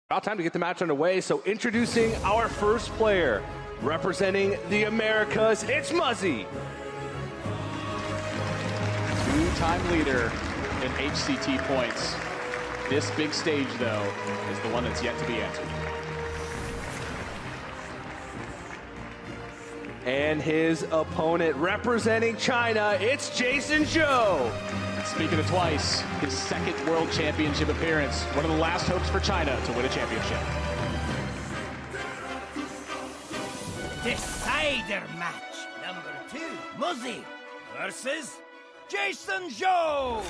About time to get the match underway, so introducing our first player, representing the Americas, it's Muzzy. Two-time leader in HCT points. This big stage, though, is the one that's yet to be entered. And his opponent, representing China, it's JasonZhou. Speaking of twice, his second World Championship appearance. One of the last hopes for China to win a championship. Decider match number 2. Muzzy versus JasonZhou.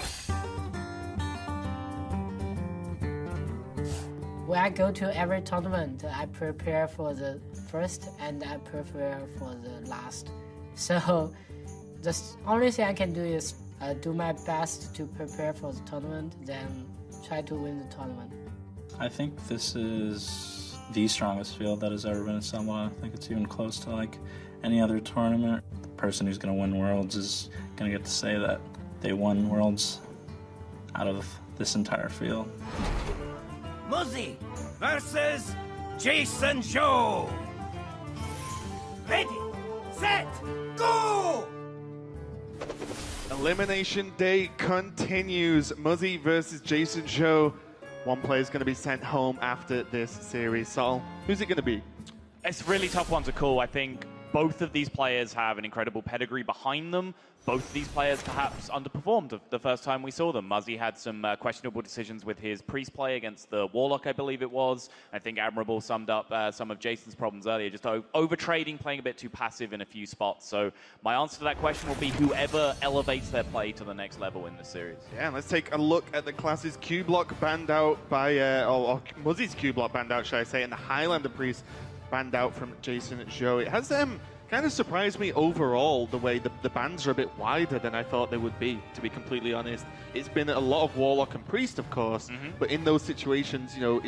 When I go to every tournament, I prepare for the first and I prepare for the last. So the only thing I can do is do my best to prepare for the tournament, then try to win the tournament. I think this is the strongest field that has ever been assembled. I don't think it's even close to like any other tournament. The person who's going to win Worlds is going to get to say that they won Worlds out of this entire field. Muzzy versus JasonZhou. Ready, set, go! Elimination day continues. Muzzy versus JasonZhou. One player is going to be sent home after this series. Sol, who's it going to be? It's a really tough one to call. I think both of these players have an incredible pedigree behind them. Both of these players perhaps underperformed the first time we saw them. Muzzy had some questionable decisions with his Priest play against the Warlock, I believe it was. I think Admirable summed up some of Jason's problems earlier, just over-trading, playing a bit too passive in a few spots. So my answer to that question will be whoever elevates their play to the next level in this series. Yeah, let's take a look at the classes Q block banned out by, or Muzzy's Q block banned out, should I say, and the Highlander Priest banned out from JasonZhou. It has kind of surprised me overall the way the bans are a bit wider than I thought they would be, to be completely honest. It's been a lot of Warlock and Priest, of course, but in those situations, you know,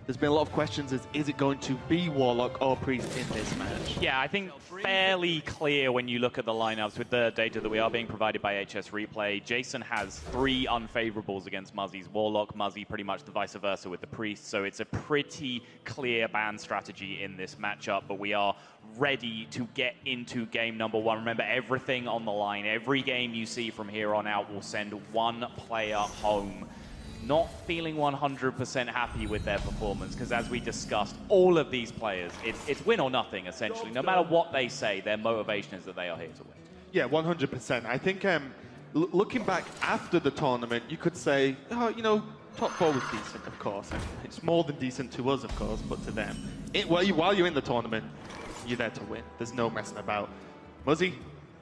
there's been a lot of questions is it going to be Warlock or Priest in this match? Yeah, I think fairly clear when you look at the lineups with the data that we are being provided by HS Replay. Jason has 3 unfavorables against Muzzy's Warlock, Muzzy pretty much the vice versa with the Priest, so it's a pretty clear ban strategy in this matchup, but we are ready to get into game number 1. Remember, everything on the line. Every game you see from here on out will send one player home. Not feeling 100% happy with their performance, because as we discussed, all of these players, it's win or nothing, essentially. No matter what they say, their motivation is that they are here to win. Yeah, 100%. I think looking back after the tournament, you could say, oh, you know, top 4 was decent, of course. It's more than decent to us, of course, but to them. While you're in the tournament, you're there to win. There's no messing about. Muzzy,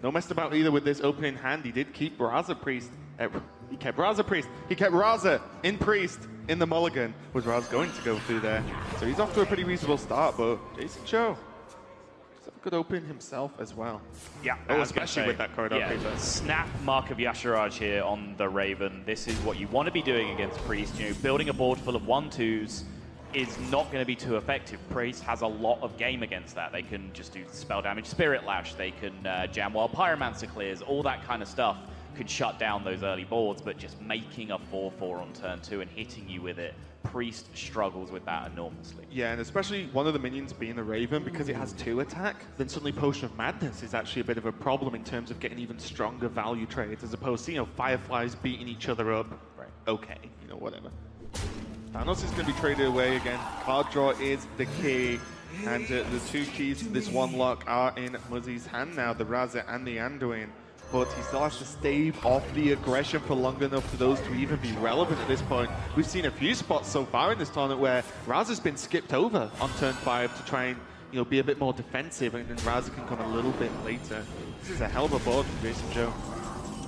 no messing about either with this opening hand. He did keep Raza Priest. He kept Raza Priest. He kept Raza in Priest in the mulligan. Was Raza going to go through there? So he's off to a pretty reasonable start, but JasonZhou could open himself as well. Yeah, especially with that corridor. Yeah, snap Mark of Yasharaj here on the Raven. This is what you want to be doing against Priest. You know, building a board full of 1/2s is not going to be too effective. Priest has a lot of game against that. They can just do spell damage, Spirit Lash, they can jam while Pyromancer clears, all that kind of stuff could shut down those early boards, but just making a 4/4 on turn 2 and hitting you with it, Priest struggles with that enormously. Yeah, and especially one of the minions being the Raven, because it has 2 attack, then suddenly Potion of Madness is actually a bit of a problem in terms of getting even stronger value trades, as opposed to, you know, Fireflies beating each other up. Right. Okay, you know, whatever. Thanos is going to be traded away again. Card draw is the key. And the 2 keys to this 1 lock are in Muzzy's hand now, the Raza and the Anduin. But he still has to stave off the aggression for long enough for those to even be relevant at this point. We've seen a few spots so far in this tournament where Raza's been skipped over on turn 5 to try and, you know, be a bit more defensive, and then Raza can come a little bit later. This is a hell of a board from JasonZhou.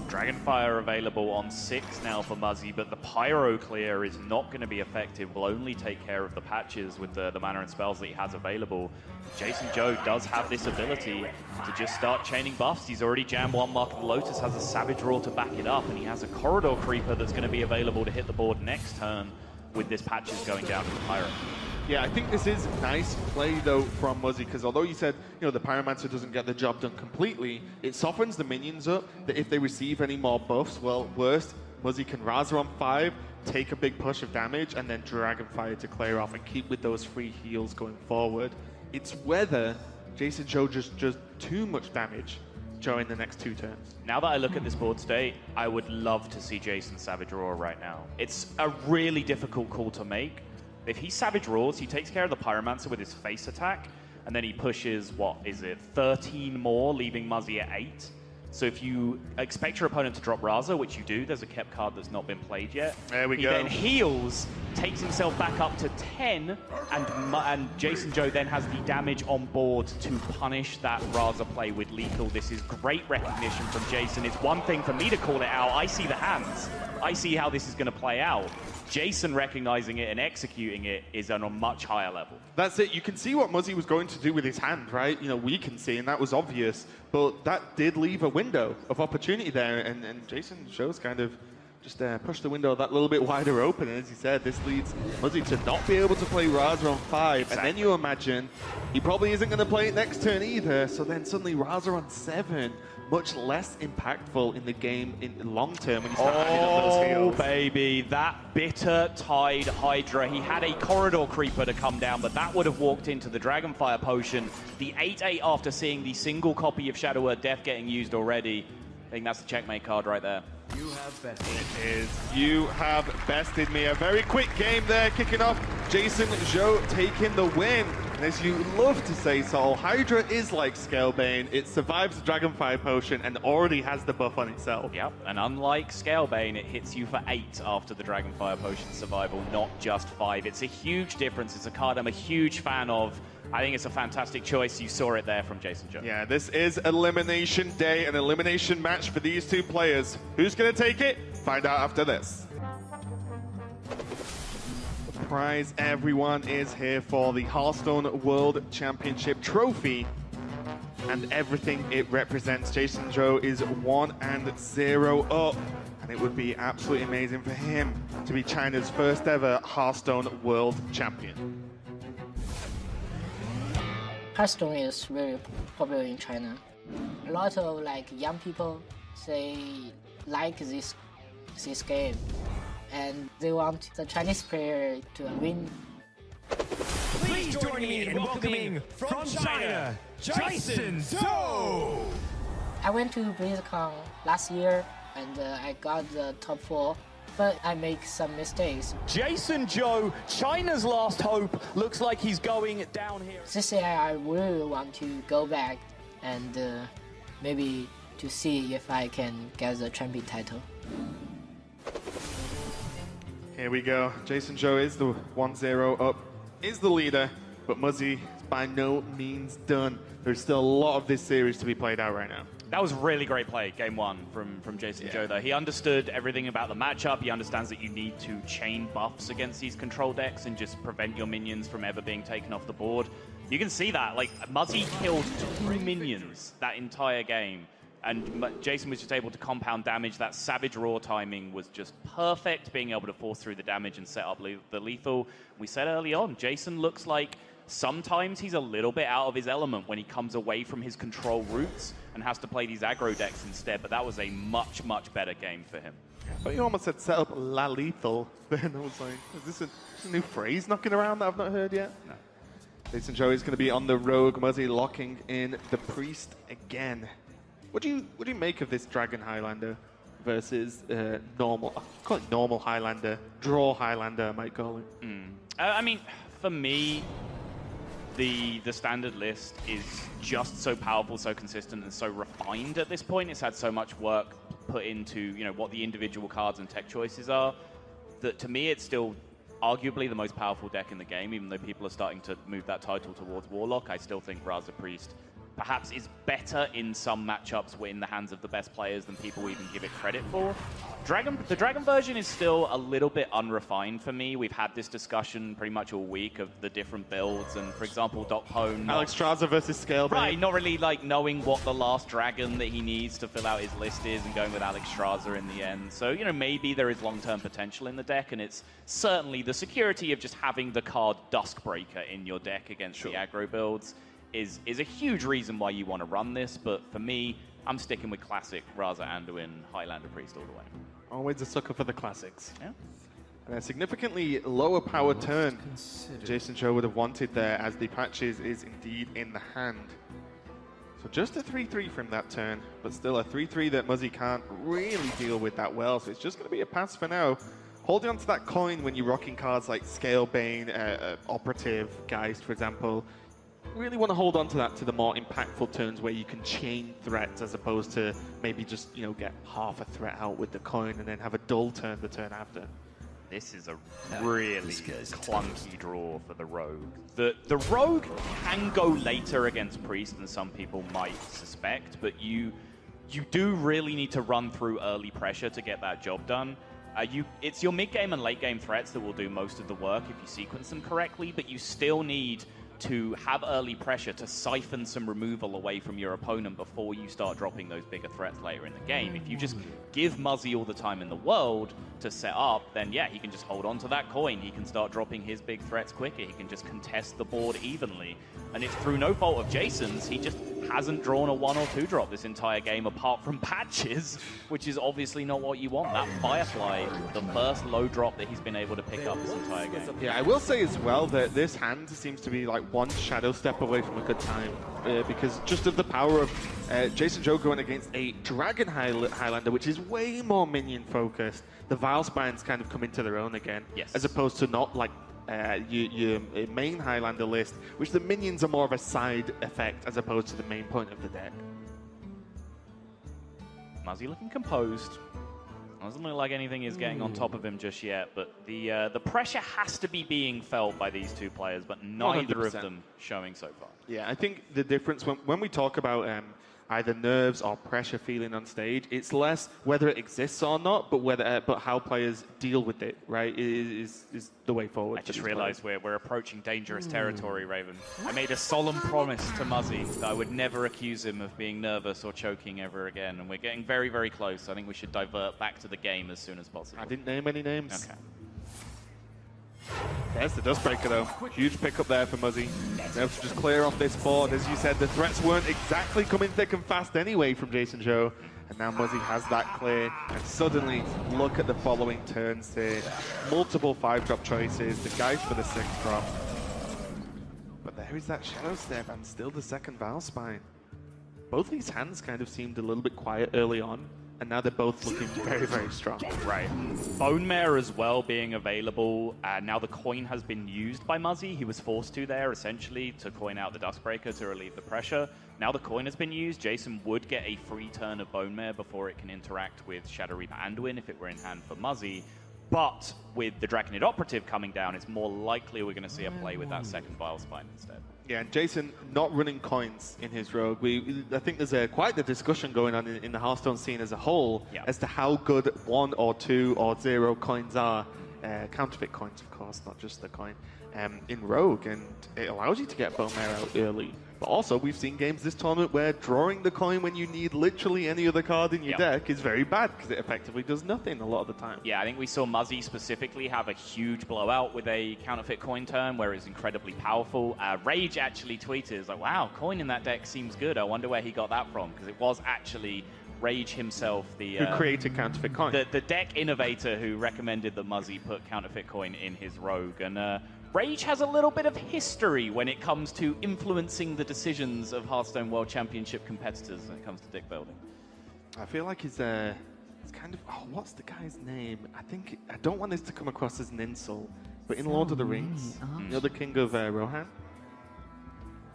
Dragonfire available on 6 now for Muzzy, but the Pyro clear is not going to be effective. Will only take care of the patches with the mana and spells that he has available. JasonZhou does have this ability to just start chaining buffs. He's already jammed 1 Mark of the Lotus, has a Savage Roar to back it up, and he has a Corridor Creeper that's going to be available to hit the board next turn with this patches going down to the Pyro. Yeah, I think this is nice play, though, from Muzzy, because although you said, you know, the Pyromancer doesn't get the job done completely, it softens the minions up, that if they receive any more buffs, well, worst, Muzzy can Raza on 5, take a big push of damage, and then Dragonfire to clear off and keep with those free heals going forward. It's whether JasonZhou just does too much damage during the next 2 turns. Now that I look at this board state, I would love to see Jason Savage Roar right now. It's a really difficult call to make. If he Savage Roars, he takes care of the Pyromancer with his face attack, and then he pushes, what is it, 13 more, leaving Muzzy at 8. So if you expect your opponent to drop Raza, which you do, there's a kept card that's not been played yet. There we go. He then heals, takes himself back up to 10, and JasonZhou then has the damage on board to punish that Raza play with lethal. This is great recognition from Jason. It's one thing for me to call it out. I see the hands. I see how this is going to play out. Jason recognizing it and executing it is on a much higher level. That's it. You can see what Muzzy was going to do with his hand, right? You know, we can see, and that was obvious. But that did leave a window of opportunity there, and JasonZhou's kind of just pushed the window that little bit wider open. And as he said, this leads Muzzy to not be able to play Raza on 5. Exactly. And then you imagine he probably isn't going to play it next turn either. So then suddenly Raza on 7. Much less impactful in the game in long term when you start adding up those heals. Oh, baby, that bitter Tide Hydra. He had a Corridor Creeper to come down, but that would have walked into the Dragonfire Potion. The 8/8 after seeing the single copy of Shadow Word Death getting used already. I think that's the checkmate card right there. You have bested. It is. You have bested me. A very quick game there, kicking off. JasonZhou taking the win. And as you love to say, Sol, Hydra is like Scalebane. It survives the Dragonfire Potion and already has the buff on itself. Yep, and unlike Scalebane, it hits you for 8 after the Dragonfire Potion survival, not just 5. It's a huge difference. It's a card I'm a huge fan of. I think it's a fantastic choice. You saw it there from JasonZhou. Yeah, this is Elimination Day, an elimination match for these 2 players. Who's going to take it? Find out after this. The prize everyone is here for, the Hearthstone World Championship trophy and everything it represents. JasonZhou is 1-0 up, and it would be absolutely amazing for him to be China's first ever Hearthstone World Champion. Hearthstone is very popular in China. A lot of young people like this game, and they want the Chinese player to win. Please join me in welcoming from China, JasonZhou! I went to BlizzCon last year and I got the top 4, but I make some mistakes. JasonZhou, China's last hope, looks like he's going down here. This year I really want to go back and maybe to see if I can get the champion title. Here we go. JasonZhou is the 1-0 up, is the leader, but Muzzy is by no means done. There's still a lot of this series to be played out right now. That was really great play, game 1 from JasonZhou there. He understood everything about the matchup. He understands that you need to chain buffs against these control decks and just prevent your minions from ever being taken off the board. You can see that, Muzzy killed 2 minions that entire game. And Jason was just able to compound damage. That Savage Roar timing was just perfect, being able to force through the damage and set up the lethal. We said early on, Jason looks like sometimes he's a little bit out of his element when he comes away from his control roots and has to play these aggro decks instead, but that was a much, much better game for him. But you almost said set up La Lethal. Then I was like, is this a new phrase knocking around that I've not heard yet? No. JasonZhou is going to be on the rogue. Muzzy locking in the Priest again. What do you make of this Dragon Highlander versus normal? I call it normal Highlander, draw Highlander, I might call it. I mean, for me, the standard list is just so powerful, so consistent, and so refined at this point. It's had so much work put into what the individual cards and tech choices are, that to me it's still arguably the most powerful deck in the game. Even though people are starting to move that title towards Warlock, I still think Raza Priest perhaps is better in some matchups in the hands of the best players than people even give it credit for. The Dragon version is still a little bit unrefined for me. We've had this discussion pretty much all week of the different builds, and for example, Doc Hone... Alexstrasza versus Scalebane. Right, not really knowing what the last dragon that he needs to fill out his list is and going with Alexstrasza in the end. So, maybe there is long-term potential in the deck, and it's certainly the security of just having the card Duskbreaker in your deck against the aggro builds is a huge reason why you want to run this, but for me, I'm sticking with classic Raza Anduin Highlander Priest all the way. Always a sucker for the classics. Yeah. And a significantly lower power turn JasonZhou would have wanted there, as the Patches is indeed in the hand. So just a 3-3 from that turn, but still a 3-3 that Muzzy can't really deal with that well. So it's just going to be a pass for now. Holding on to that coin when you're rocking cards like Scalebane, Operative, Geist, for example. Really want to hold on to that to the more impactful turns where you can chain threats, as opposed to maybe just, you know, get half a threat out with the coin and then have a dull turn the turn after. This is a really clunky draw for the Rogue. The Rogue can go later against Priest than some people might suspect, but you do really need to run through early pressure to get that job done. It's your mid-game and late-game threats that will do most of the work if you sequence them correctly, but you still need to have early pressure to siphon some removal away from your opponent before you start dropping those bigger threats later in the game. If you just give Muzzy all the time in the world to set up, then yeah, he can just hold on to that coin. He can start dropping his big threats quicker. He can just contest the board evenly. And it's through no fault of Jason's. He just hasn't drawn a 1 or 2 drop this entire game, apart from Patches, which is obviously not what you want. That Firefly, the first low drop that he's been able to pick up this entire game. Yeah, I will say as well that this hand seems to be like one shadow step away from a good time, because just of the power of JasonZhou going against a Dragon Highlander, which is way more minion focused. The Vilespines kind of come into their own again, yes, as opposed to not like your main Highlander list, which the minions are more of a side effect as opposed to the main point of the deck. Muzzy looking composed. Doesn't look like anything is getting on top of him just yet, but the pressure has to be being felt by these two players, but neither 100%. of them showing so far. Yeah, I think the difference when we talk about either nerves or pressure feeling on stage, it's less whether it exists or not, but how players deal with it, right, is the way forward. I just realized we're approaching dangerous territory, Raven. I made a solemn promise to Muzzy that I would never accuse him of being nervous or choking ever again, and we're getting very, very close. I think we should divert back to the game as soon as possible. I didn't name any names. Okay. There's the Dustbreaker though. Huge pickup there for Muzzy. Able to just clear off this board. As you said, the threats weren't exactly coming thick and fast anyway from JasonZhou. And now Muzzy has that clear. And suddenly, look at the following turns here. Multiple 5-drop choices. The Geist for the 6th drop. But there is that Shadow Step and still the second Vilespine. Both these hands kind of seemed a little bit quiet early on. And now they're both looking very, very strong. Right. Bone Mare as well being available. Now the coin has been used by Muzzy. He was forced to there, essentially, to coin out the Dustbreaker to relieve the pressure. Now the coin has been used. Jason would get a free turn of Bone Mare before it can interact with Shadow Reaper Anduin if it were in hand for Muzzy. But with the Draconid Operative coming down, it's more likely we're going to see a play with that second Vilespine instead. Yeah, and Jason not running coins in his rogue. I think there's quite the discussion going on in the Hearthstone scene as a whole as to how good 1 or 2 or 0 coins are. Counterfeit coins, of course, not just the coin. In rogue, and it allows you to get Bone Mare out early. But also, we've seen games this tournament where drawing the coin when you need literally any other card in your deck is very bad, because it effectively does nothing a lot of the time. Yeah, I think we saw Muzzy specifically have a huge blowout with a counterfeit coin turn where it's incredibly powerful. Rage actually tweeted, like, wow, coin in that deck seems good. I wonder where he got that from, because it was actually Rage himself, who created counterfeit coin. The deck innovator who recommended that Muzzy put counterfeit coin in his rogue. And Rage has a little bit of history when it comes to influencing the decisions of Hearthstone World Championship competitors when it comes to deck building. I feel like it's kind of, what's the guy's name? I don't want this to come across as an insult, but in Lord of the Rings, you know the King of Rohan?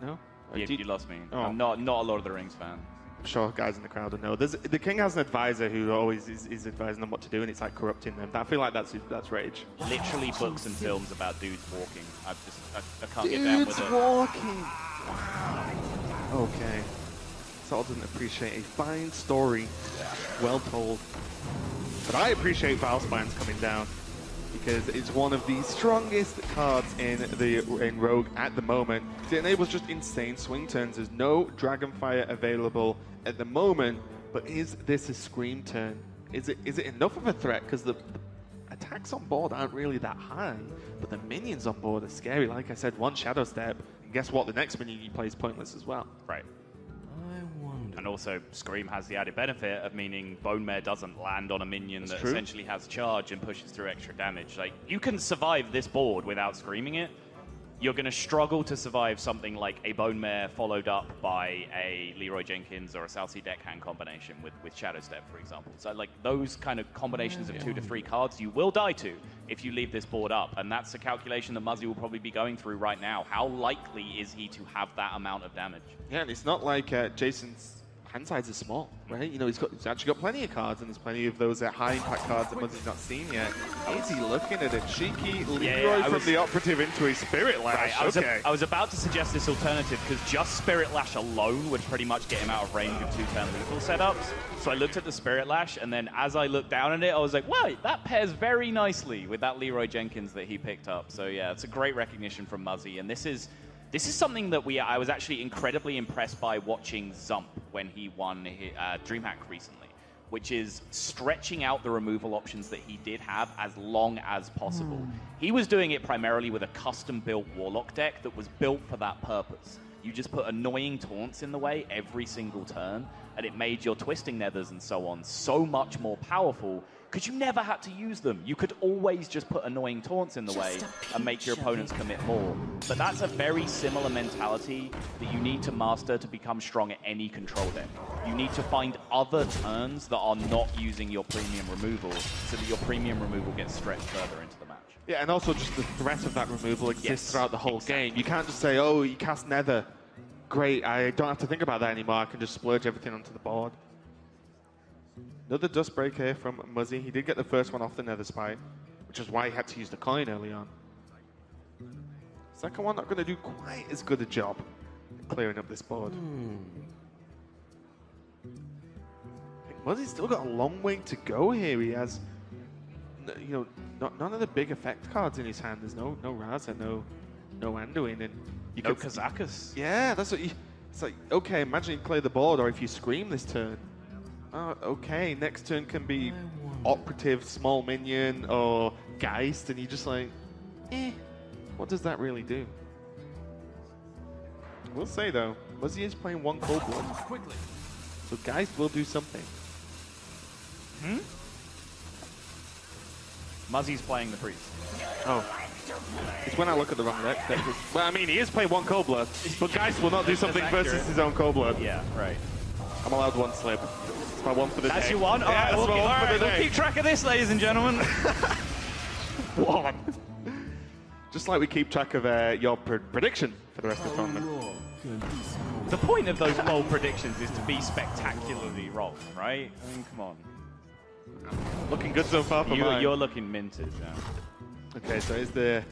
No? You lost me. Oh. I'm not a Lord of the Rings fan. I'm sure guys in the crowd will know. The king has an advisor who always is advising them what to do, and it's like corrupting them. I feel like that's Rage. Literally books and films about dudes walking. I can't get down with it. Dudes walking! Wow. Okay. Saul doesn't appreciate a fine story. Well told. But I appreciate Vilespines coming down, because it's one of the strongest cards in Rogue at the moment. It enables just insane swing turns. There's no Dragonfire available at the moment, but is this a Scream turn? Is it enough of a threat? Because the attacks on board aren't really that high, but the minions on board are scary. Like I said, one Shadow Step, and guess what? The next minion you play is pointless as well. Right. I wonder. And also, Scream has the added benefit of meaning Bone Mare doesn't land on a minion that essentially has charge and pushes through extra damage. Like, you can survive this board without Screaming it. You're going to struggle to survive something like a Bone Mare followed up by a Leroy Jenkins or a South Sea Deckhand combination with Shadow Step, for example. So, like, those kind of combinations of 2 to 3 cards you will die to if you leave this board up. And that's a calculation that Muzzy will probably be going through right now. How likely is he to have that amount of damage? Yeah, and it's not like Jason's hand size is small, right? You know, he's actually got plenty of cards, and there's plenty of those high impact cards that Muzzy's not seen yet. Is he looking at a cheeky Leroy from the operative into a Spirit Lash? Right, I was about to suggest this alternative because just Spirit Lash alone would pretty much get him out of range of 2-turn lethal setups. So I looked at the Spirit Lash, and then as I looked down at it, I was like, wow, that pairs very nicely with that Leroy Jenkins that he picked up. So yeah, it's a great recognition from Muzzy, and this is something that I was actually incredibly impressed by watching Zump when he won DreamHack recently, which is stretching out the removal options that he did have as long as possible. He was doing it primarily with a custom-built Warlock deck that was built for that purpose. You just put annoying taunts in the way every single turn, and it made your Twisting Nethers and so on so much more powerful because you never had to use them. You could always just put annoying taunts in the way and make your opponents commit more. But that's a very similar mentality that you need to master to become strong at any control deck. You need to find other turns that are not using your premium removal so that your premium removal gets stretched further into the match. Yeah, and also just the threat of that removal exists throughout the whole game. You can't just say, oh, you cast Nether. Great, I don't have to think about that anymore. I can just splurge everything onto the board. Another Dust Break here from Muzzy. He did get the first one off the Nether Spite, which is why he had to use the coin early on. Second one, not going to do quite as good a job clearing up this board. I think Muzzy's still got a long way to go here. He has, you know, none of the big effect cards in his hand. There's no Raza, no Anduin, and no Kazakus. Yeah, that's what it's like. Okay, imagine you clear the board, or if you Scream this turn. Oh, okay, next turn can be Operative, Small Minion, or Geist, and you're just like, what does that really do? We'll say though, Muzzy is playing 1 Cold Blood. Quickly. So Geist will do something. Muzzy's playing the Priest. Oh. It's when I look at the wrong deck. Well, I mean, he is playing 1 Cold Blood, but Geist will not do something versus his own Cold Blood. Yeah, right. I'm allowed 1 slip. It's my 1 for the day. That's your 1? Yeah, that's my 1 for the day. We'll keep track of this, ladies and gentlemen. 1. Just like we keep track of your prediction for the rest of the tournament. The point of those bold predictions is to be spectacularly wrong, right? I mean, come on. Looking good so far for mine. You're looking minted, yeah. Okay, so is the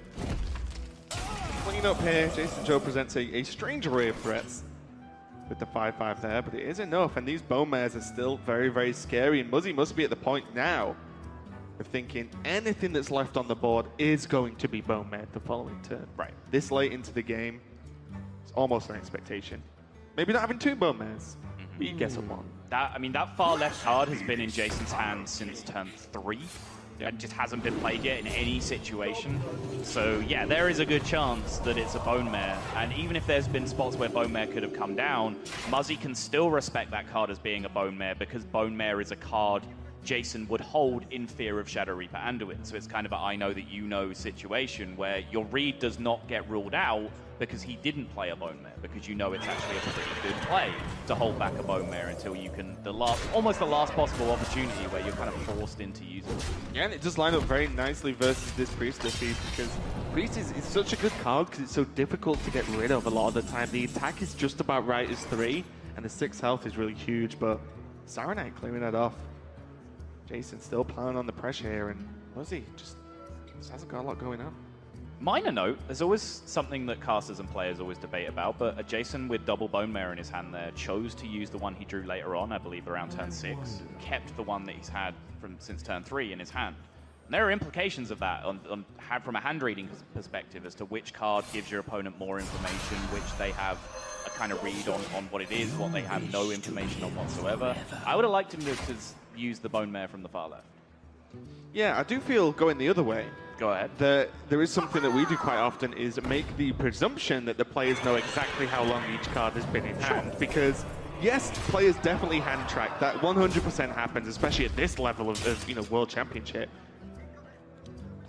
clean up here. JasonZhou presents a strange array of threats with the 5/5 there, but it is enough, and these Bone Mares are still very, very scary, and Muzzy must be at the point now of thinking anything that's left on the board is going to be Bone Mare the following turn. Right. This late into the game, it's almost an expectation. Maybe not having 2 Bone Mares, but you guess at 1. That far left card has been in Jason's hand since turn 3. And just hasn't been played yet in any situation. So yeah, there is a good chance that it's a Bone Mare. And even if there's been spots where Bone Mare could have come down, Muzzy can still respect that card as being a Bone Mare because Bone Mare is a card Jason would hold in fear of Shadow Reaper Anduin. So it's kind of a I know that you know situation where your read does not get ruled out because he didn't play a Bone Mare, because you know it's actually a pretty good play to hold back a Bone Mare until you can, almost the last possible opportunity where you're kind of forced into using it. Yeah, and it does line up very nicely versus this Priest defeat, because Priest is such a good card because it's so difficult to get rid of a lot of the time. The attack is just about right as 3, and the 6 health is really huge, but Saronite clearing that off. Jason still piling on the pressure here, and Muzzy just hasn't got a lot going on. Minor note, there's always something that casters and players always debate about, but a Jason with double Bone Mare in his hand there chose to use the one he drew later on, I believe around turn 6, kept the one that he's had since turn 3 in his hand. And there are implications of that from a hand reading perspective as to which card gives your opponent more information, which they have a kind of read on what it is, what they have no information on whatsoever. I would have liked him to use the Bone Mare from the far left. Yeah, I do feel going the other way. Go ahead. There is something that we do quite often is make the presumption that the players know exactly how long each card has been in hand, because yes, players definitely hand track. That 100% happens, especially at this level of you know, World Championship.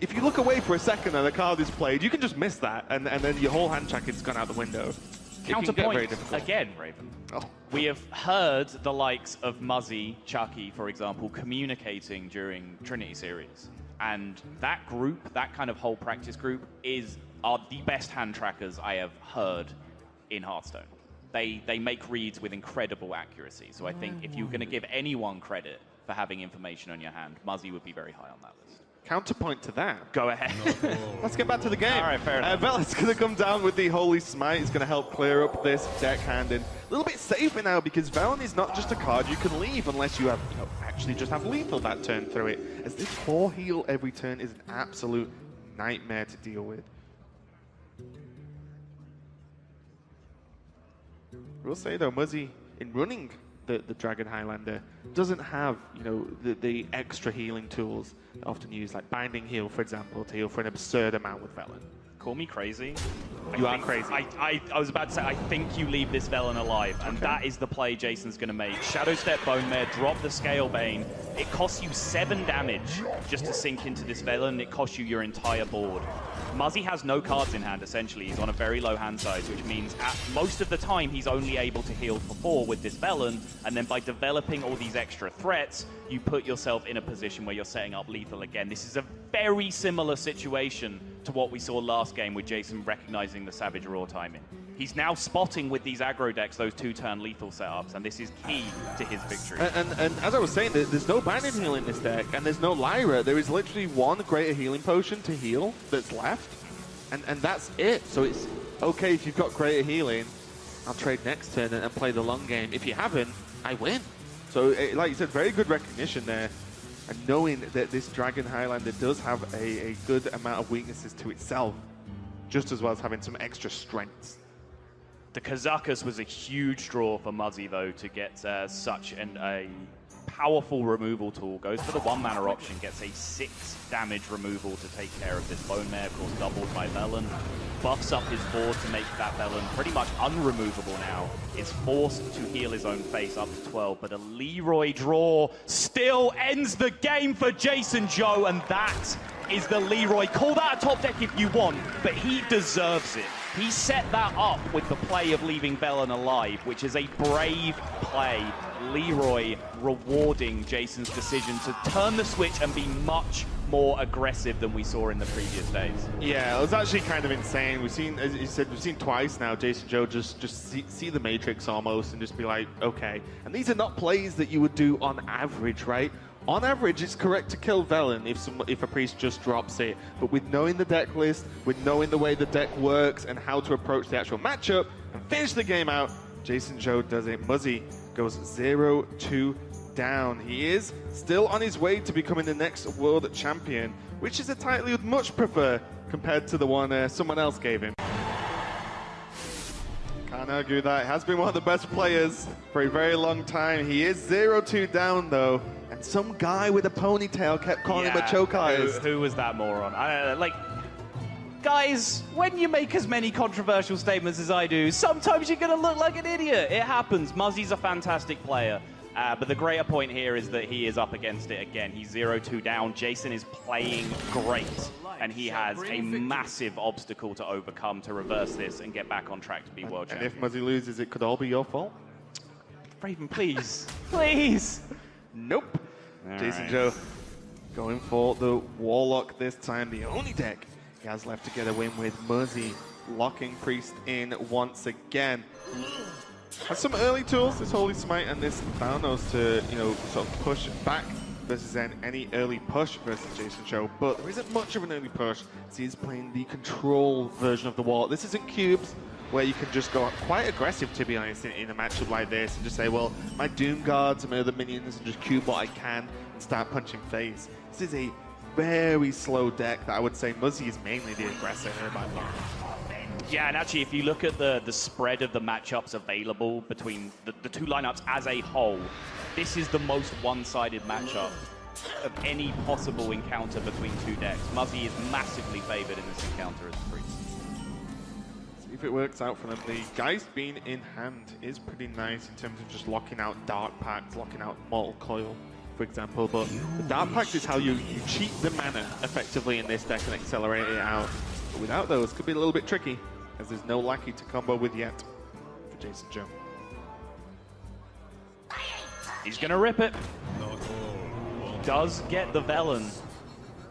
If you look away for a second and the card is played, you can just miss that, and then your whole hand track has gone out the window. Counterpoint again, Raven. Oh. We have heard the likes of Muzzy, Chucky, for example, communicating during Trinity Series. And that group, that kind of whole practice group, are the best hand trackers I have heard in Hearthstone. They make reads with incredible accuracy. So I think if you're going to give anyone credit for having information on your hand, Muzzy would be very high on that list. Counterpoint to that. Go ahead. Let's get back to the game. All right, fair enough. Vela's going to come down with the Holy Smite. It's going to help clear up this deck hand. And a little bit safer now because Velen is not just a card you can leave unless you have actually just have lethal that turn through it. As this 4 heal every turn is an absolute nightmare to deal with. We'll say though, Muzzy, in running the Dragon Highlander, doesn't have, you know, the extra healing tools that often used, like Binding Heal, for example, to heal for an absurd amount with Velen. Call me crazy. You are crazy. I was about to say, I think you leave this Velen alive, and that is the play Jason's going to make. Shadow Step Bone Mare, drop the Scale Bane. It costs you 7 damage just to sink into this Velen. It costs you your entire board. Muzzy has no cards in hand, essentially. He's on a very low hand size, which means at most of the time he's only able to heal for 4 with this Velen, and then by developing all these extra threats, you put yourself in a position where you're setting up lethal again. This is a very similar situation to what we saw last game with Jason recognizing the Savage Raw timing. He's now spotting with these aggro decks those 2-turn lethal setups, and this is key to his victory. And as I was saying, there's no Binding Heal in this deck, and there's no Lyra. There is literally 1 Greater Healing Potion to heal that's left, and that's it. So it's okay if you've got Greater Healing, I'll trade next turn and play the long game. If you haven't, I win. So, like you said, very good recognition there. And knowing that this Dragon Highlander does have a good amount of weaknesses to itself, just as well as having some extra strengths. The Kazakus was a huge draw for Muzzy, though, to get such a powerful removal tool. Goes for the 1-mana option, gets a 6 damage removal to take care of this Bone Mare, of course, doubled by Velen. Buffs up his board to make that Velen pretty much unremovable now. Is forced to heal his own face up to 12, but a Leroy draw still ends the game for JasonZhou, and that is the Leroy. Call that a top deck if you want, but he deserves it. He set that up with the play of leaving Velen alive, which is a brave play. Leroy rewarding Jason's decision to turn the switch and be much more aggressive than we saw in the previous days. Yeah, it was actually kind of insane. We've seen, as you said, we've seen twice now JasonZhou just see the Matrix almost and just be like, okay. And these are not plays that you would do on average, right? On average, it's correct to kill Velen if a priest just drops it. But with knowing the deck list, with knowing the way the deck works and how to approach the actual matchup and finish the game out, JasonZhou does it. Muzzy goes 0-2 down. He is still on his way to becoming the next world champion, which is a title he would much prefer compared to the one someone else gave him. Can't argue that. He has been one of the best players for a very long time. He is 0-2 down, though. And some guy with a ponytail kept calling him a choke artist. Who was that moron? Guys, when you make as many controversial statements as I do, sometimes you're going to look like an idiot. It happens. Muzzy's a fantastic player. But the greater point here is that he is up against it again. He's 0-2 down. Jason is playing great. And he has a massive obstacle to overcome to reverse this and get back on track to be world champion. And if Muzzy loses, it could all be your fault? Raven, please. Please. Nope. JasonZhou going for the Warlock this time. The only deck he has left to get a win with. Muzzy locking Priest in once again. Has some early tools, this Holy Smite and this Thanos to, you know, sort of push back versus any early push versus JasonZhou, but there isn't much of an early push, as he's playing the control version of the Warlock. This isn't cubes, where you can just go quite aggressive, to be honest, in a matchup like this, and just say, well, my Doom Guards and my other minions, and just cube what I can and start punching face. This is a very slow deck that I would say Muzzy is mainly the aggressor here by far. Yeah, and actually, if you look at the spread of the matchups available between the two lineups as a whole, this is the most one-sided matchup of any possible encounter between two decks. Muzzy is massively favored in this encounter as a priest. If if it works out for them. The Geist being in hand is pretty nice in terms of just locking out Dark Pact, locking out Mortal Coil, for example. But the Dark Pact is how you cheat the mana effectively in this deck and accelerate it out. But without those, could be a little bit tricky, as there's no Lackey to combo with yet for JasonZhou. He's going to rip it. Does get the Velen,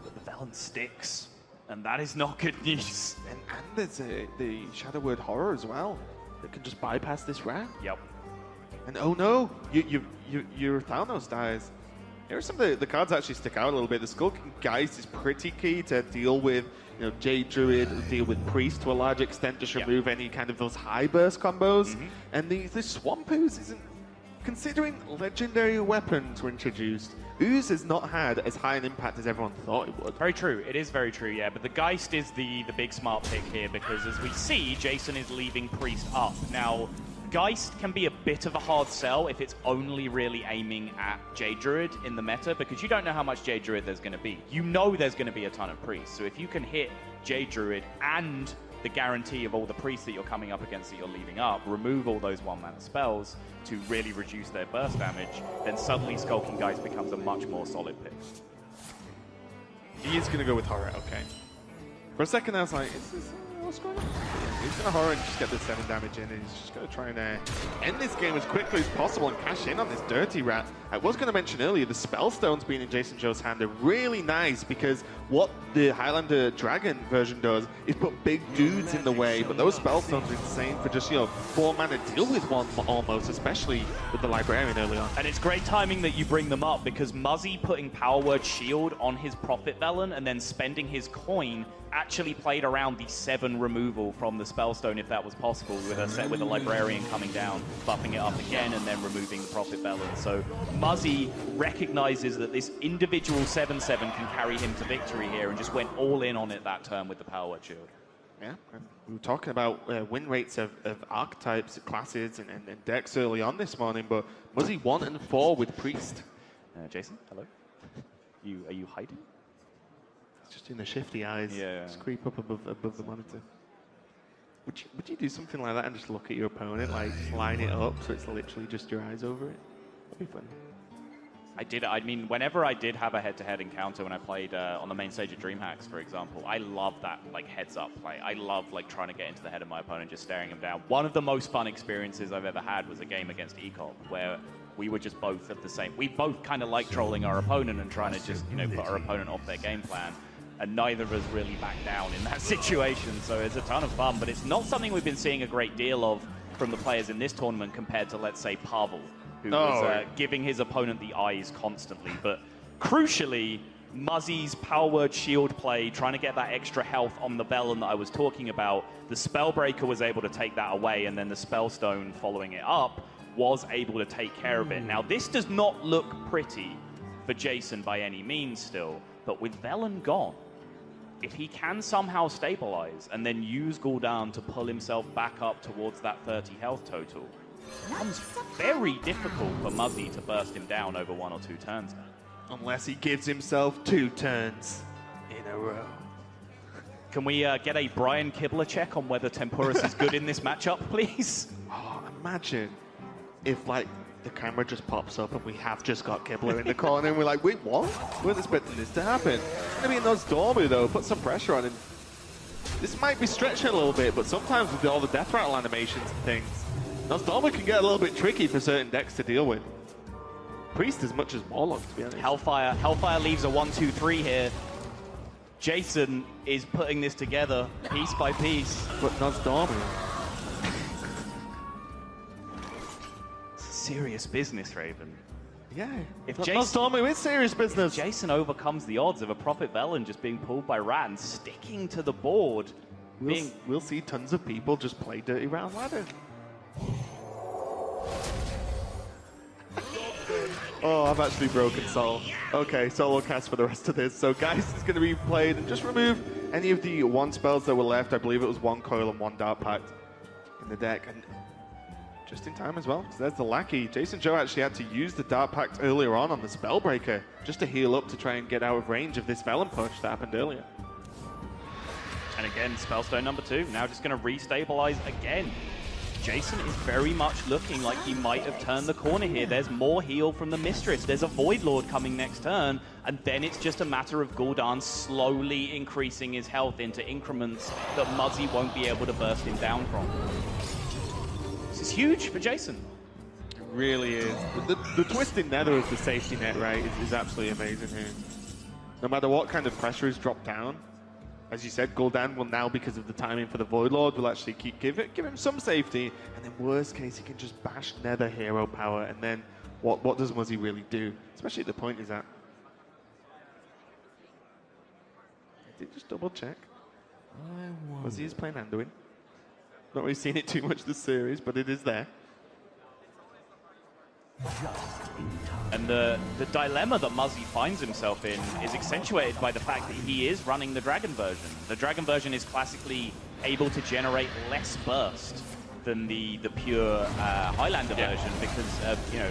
but the Velen sticks. And that is not good news. And there's the Shadow Word Horror as well that can just bypass this rat. Yep. And oh no, your Thanos dies. Here are some of the cards that actually stick out a little bit. The Skull Geist is pretty key to deal with, you know, Jade Druid, deal with Priest to a large extent, just remove any kind of those high burst combos. And the Swamp Ooze isn't, considering legendary weapons were introduced, Ooze has not had as high an impact as everyone thought it would. Very true. It is very true, yeah. But the Geist is the big smart pick here because, as we see, Jason is leaving Priest up. Now, Geist can be a bit of a hard sell if it's only really aiming at Jade Druid in the meta, because you don't know how much Jade Druid there's going to be. You know there's going to be a ton of Priests. So if you can hit Jade Druid and the guarantee of all the Priests that you're coming up against that you're leaving up, remove all those one-mana spells to really reduce their burst damage, then suddenly Skulking Geist becomes a much more solid pick. He is going to go with Horror, okay. For a second I was like, what's going on? He's going to Horror and just get the 7 damage in, and he's just going to try and end this game as quickly as possible and cash in on this Dirty Rat. I was going to mention earlier, the Spellstones being in JasonZhou's hand are really nice, because what the Highlander Dragon version does is put big dudes in the way, but those Spellstones are insane for just, 4 mana deal with one almost, especially with the Librarian early on. And it's great timing that you bring them up, because Muzzy putting Power Word Shield on his Prophet Velen and then spending his coin actually played around the 7 removal from the Spellstone, if that was possible, with a set with the Librarian coming down, buffing it up again, and then removing the Prophet Velen. So Muzzy recognizes that this individual 7/7 can carry him to victory here, and just went all in on it that turn with the Power Word Shield. Yeah, and we were talking about win rates of archetypes, classes, and decks early on this morning, but Muzzy 1 and 4 with Priest. Jason, hello. Are you hiding? Just in the shifty eyes, just creep up above the monitor. Would you do something like that and just look at your opponent, like line it up so it's literally just your eyes over it? That'd be fun. I did. I mean, whenever I did have a head-to-head encounter when I played on the main stage of DreamHacks, for example, I love that like heads-up play. I love like trying to get into the head of my opponent, just staring him down. One of the most fun experiences I've ever had was a game against Ecop, where we were just both at the same. We both kind of like trolling our opponent and trying to just put our opponent off their game plan. And neither of us really backed down in that situation, so it's a ton of fun, but it's not something we've been seeing a great deal of from the players in this tournament compared to, let's say, Pavel, who was giving his opponent the eyes constantly. But crucially, Muzzy's Power Word Shield play, trying to get that extra health on the Velen that I was talking about, the Spellbreaker was able to take that away, and then the Spellstone following it up was able to take care of it. Now, this does not look pretty for Jason by any means still, but with Velen gone, if he can somehow stabilize and then use Gul'dan to pull himself back up towards that 30 health total, it becomes very difficult for Muzzy to burst him down over 1 or 2 turns now. Unless he gives himself 2 turns in a row. Can we get a Brian Kibler check on whether Temporis is good in this matchup, please? Oh, imagine if, like, the camera just pops up and we have just got Kibler in the corner and we're like, wait, what? We weren't expecting this to happen. It's going to be a Nozdormu, though. Put some pressure on him. This might be stretching a little bit, but sometimes with all the death rattle animations and things, Nozdormu can get a little bit tricky for certain decks to deal with. Priest as much as Warlock, to be honest. Hellfire leaves a 1-2-3 here. Jason is putting this together piece by piece. But Nozdormu. Serious business, Raven. Yeah. If Nozdormu is serious business. Jason overcomes the odds of a Prophet Velen just being pulled by Rat and sticking to the board. We'll see tons of people just play Dirty Round Ladder. Oh, I've actually broken Sol. Okay, solo cast for the rest of this. So Geist is going to be played, and just remove any of the 1 spells that were left. I believe it was 1 Coil and 1 Dark Pact in the deck. And just in time as well, because there's the Lackey. JasonZhou actually had to use the Dark Pact earlier on the Spellbreaker just to heal up to try and get out of range of this Velen push that happened earlier. And again, Spellstone number 2, now just going to restabilize again. Jason is very much looking like he might have turned the corner here. There's more heal from the Mistress. There's a Void Lord coming next turn, and then it's just a matter of Gul'dan slowly increasing his health into increments that Muzzy won't be able to burst him down from. This is huge for Jason. It really is. The twisted nether as the safety net, right, is absolutely amazing here. No matter what kind of pressure is dropped down, as you said, Gul'dan will now, because of the timing for the Void Lord, will actually give him some safety, and then worst case, he can just bash Nether hero power, and then what does Muzzy really do? Especially at the point he's at. I did just double check. Muzzy is playing Anduin. Not really seen it too much this series, but it is there. And the dilemma that Muzzy finds himself in is accentuated by the fact that he is running the Dragon version. The Dragon version is classically able to generate less burst than the pure Highlander version because, you know,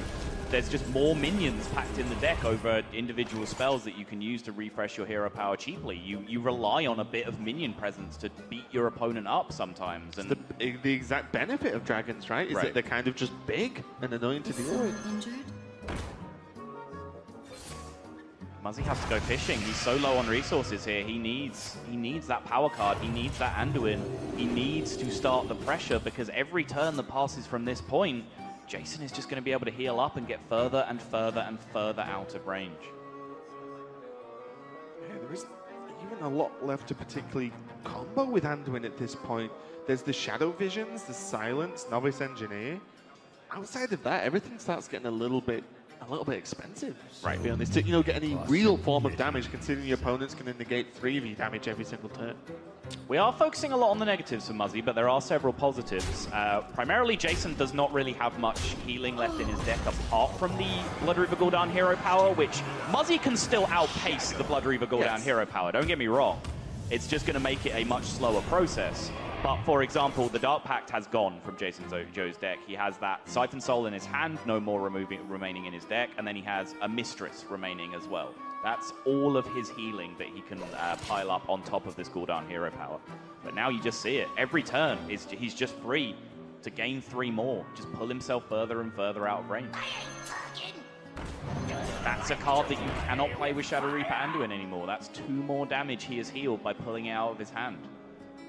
there's just more minions packed in the deck over individual spells that you can use to refresh your hero power cheaply. You rely on a bit of minion presence to beat your opponent up sometimes. And the exact benefit of dragons, right? Is that they're kind of just big and annoying to deal with. Muzzy has to go fishing. He's so low on resources here. He needs that power card. He needs that Anduin. He needs to start the pressure because every turn that passes from this point, Jason is just going to be able to heal up and get further and further and further out of range. Yeah, there isn't even a lot left to particularly combo with Anduin at this point. There's the Shadow Visions, the Silence, Novice Engineer. Outside of that, everything starts getting a little bit expensive. Right. To be honest, to get any real form of damage, considering your opponent's going to negate 3 of your damage every single turn. We are focusing a lot on the negatives for Muzzy, but there are several positives. Primarily, Jason does not really have much healing left in his deck apart from the Blood Reaver Gul'dan hero power, which Muzzy can still outpace the Blood Reaver Gul'dan hero power, don't get me wrong. It's just going to make it a much slower process. But, for example, the Dark Pact has gone from JasonZhou's deck. He has that Siphon Soul in his hand, no more remaining in his deck, and then he has a Mistress remaining as well. That's all of his healing that he can pile up on top of this Gul'dan hero power. But now you just see it. Every turn, he's just free to gain 3 more. Just pull himself further and further out of range. That's a card that you cannot play with Shadow Reaper Anduin anymore. That's 2 more damage he has healed by pulling it out of his hand.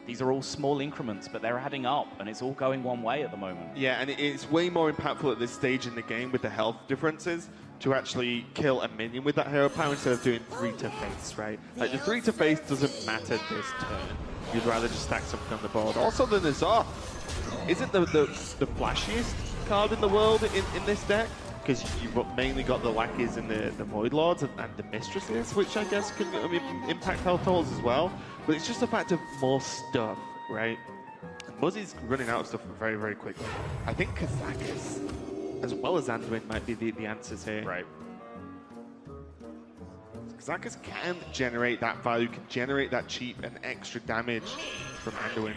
These are all small increments, but they're adding up, and it's all going one way at the moment. Yeah, and it's way more impactful at this stage in the game with the health differences to actually kill a minion with that hero power instead of doing 3 to face, right? Like, the 3 to face doesn't matter this turn. You'd rather just stack something on the board. Also, the Nazar isn't the flashiest card in the world in this deck, because you've mainly got the Lackeys and the Void Lords and the Mistresses, which I guess can impact health totals as well. But it's just a fact of more stuff, right? And Muzzy's running out of stuff very, very quickly. I think Kazakus, as well as Anduin, might be the answers here. Right. Kazakus can generate that value, can generate that cheap and extra damage from Anduin.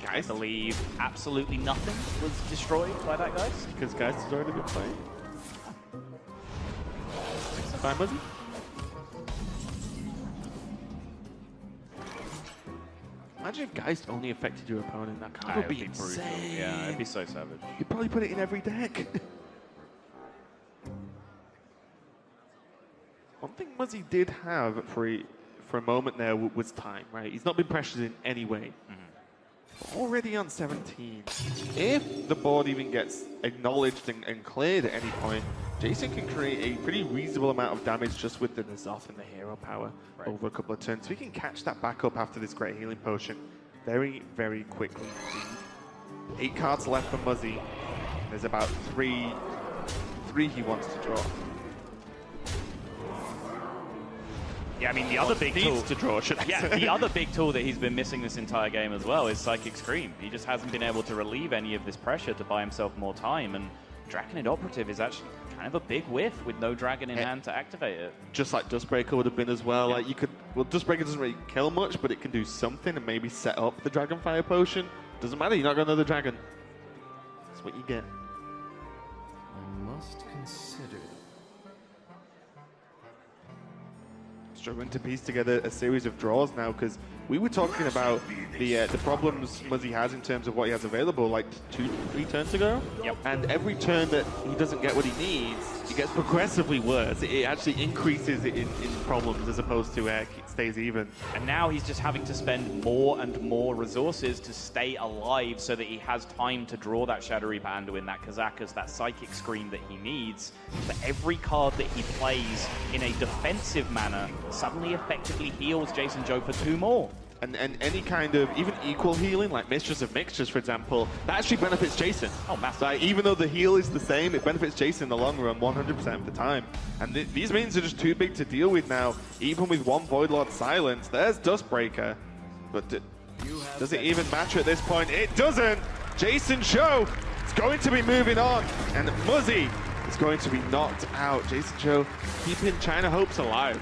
I believe absolutely nothing was destroyed by that, guys. Because Geist has already been playing. Bye, Muzzy. Imagine if Geist only affected your opponent. That card would be insane. Brutal. Yeah, it'd be so savage. You'd probably put it in every deck. One thing Muzzy did have for a moment there was time, right? He's not been pressured in any way. Already on 17. If the board even gets acknowledged and cleared at any point, Jason can create a pretty reasonable amount of damage just with the Nazoth and the hero power over a couple of turns. So he can catch that back up after this great healing potion very, very quickly. 8 cards left for Muzzy. There's about three he wants to draw. Yeah, I mean, the other big tool to draw, should I say. the other big tool that he's been missing this entire game as well is Psychic Scream. He just hasn't been able to relieve any of this pressure to buy himself more time, and Draconid Operative is actually kind of a big whiff with no dragon in hand to activate it. Just like Dustbreaker would have been as well. Yeah. Like you could, well, Dustbreaker doesn't really kill much, but it can do something and maybe set up the Dragonfire Potion. Doesn't matter, you're not going to another dragon. That's what you get. I must consider. Struggling to piece together a series of draws now because we were talking about the problems Muzzy has in terms of what he has available like 2-3 turns ago. Yep. And every turn that he doesn't get what he needs, it gets progressively worse. It actually increases in problems as opposed to it stays even. And now he's just having to spend more and more resources to stay alive so that he has time to draw that Shadowy Panduin, that Kazakus, that Psychic Scream that he needs. But every card that he plays in a defensive manner suddenly effectively heals JasonZhou for 2 more. And any kind of even equal healing, like Mistress of Mixtures, for example, that actually benefits Jason. Oh, massively. Like, even though the heal is the same, it benefits Jason in the long run 100% of the time. And these minions are just too big to deal with now. Even with one Void Lord Silence, there's Dustbreaker. But does it even matter at this point? It doesn't! JasonZhou is going to be moving on, and Muzzy is going to be knocked out. JasonZhou keeping China hopes alive.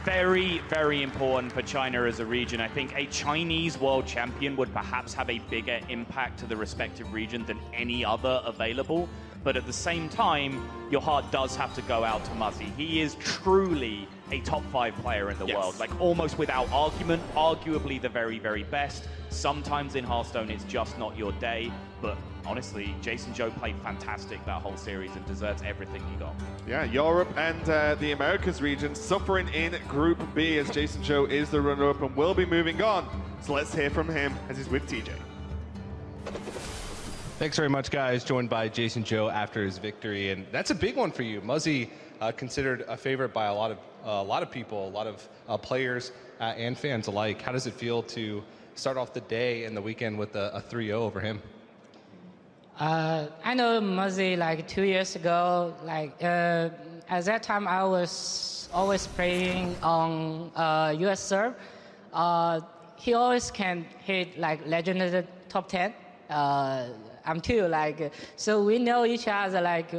Very, very important for China as a region. I think a Chinese world champion would perhaps have a bigger impact to the respective region than any other available. But at the same time, your heart does have to go out to Muzzy. He is truly a top 5 player in the world, like almost without argument, arguably the very, very best. Sometimes in Hearthstone, it's just not your day. But honestly, JasonZhou played fantastic that whole series and deserves everything he got. Yeah, Europe and the Americas region suffering in Group B as JasonZhou is the runner-up and will be moving on. So let's hear from him as he's with TJ. Thanks very much, guys. Joined by JasonZhou after his victory, and that's a big one for you. Muzzy considered a favorite by a lot of people, a lot of players and fans alike. How does it feel to start off the day and the weekend with a 3-0 over him? I know Muzzy like 2 years ago. Like at that time, I was always playing on US serve. He always can hit like legendary top 10. I'm too like, so we know each other like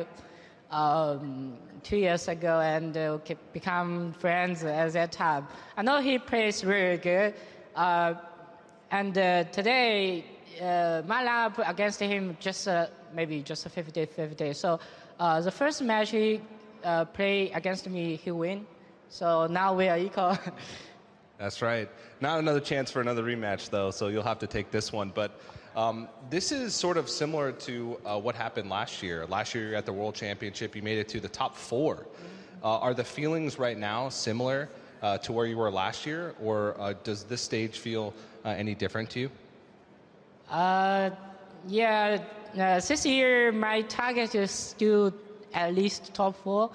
2 years ago and become friends at that time. I know he plays really good. And today, my lineup against him just maybe just a 50-50. So the first match he played against me, he win. So now we are equal. That's right. Not another chance for another rematch, though, so you'll have to take this one. But this is sort of similar to what happened last year. Last year, you were at the World Championship. You made it to the top 4. Are the feelings right now similar to where you were last year, or does this stage feel any different to you? Yeah, this year my target is still at least top 4.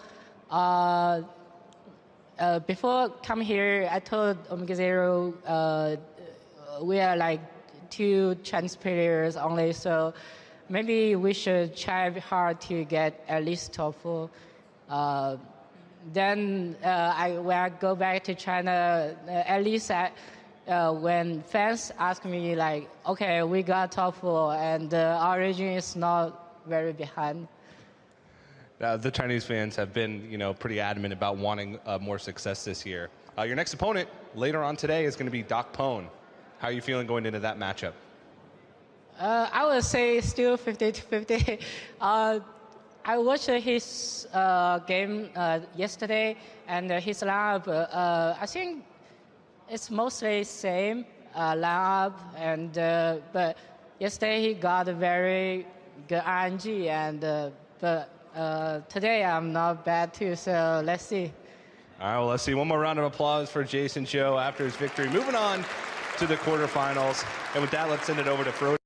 Before come here, I told Omega Zero we are like 2 Chinese players only, so maybe we should try hard to get at least top 4. Then when I go back to China, at least when fans ask me like, okay, we got top 4 and our region is not very behind. The Chinese fans have been, pretty adamant about wanting more success this year. Your next opponent later on today is going to be Doc Pone. How are you feeling going into that matchup? I would say still 50-50. I watched his game yesterday, and his lineup. I think it's mostly same lineup, and but yesterday he got a very good RNG, and but today I'm not bad too. So let's see. All right, well, let's see. One more round of applause for JasonZhou after his victory. Moving on to the quarterfinals, and with that, let's send it over to Frody.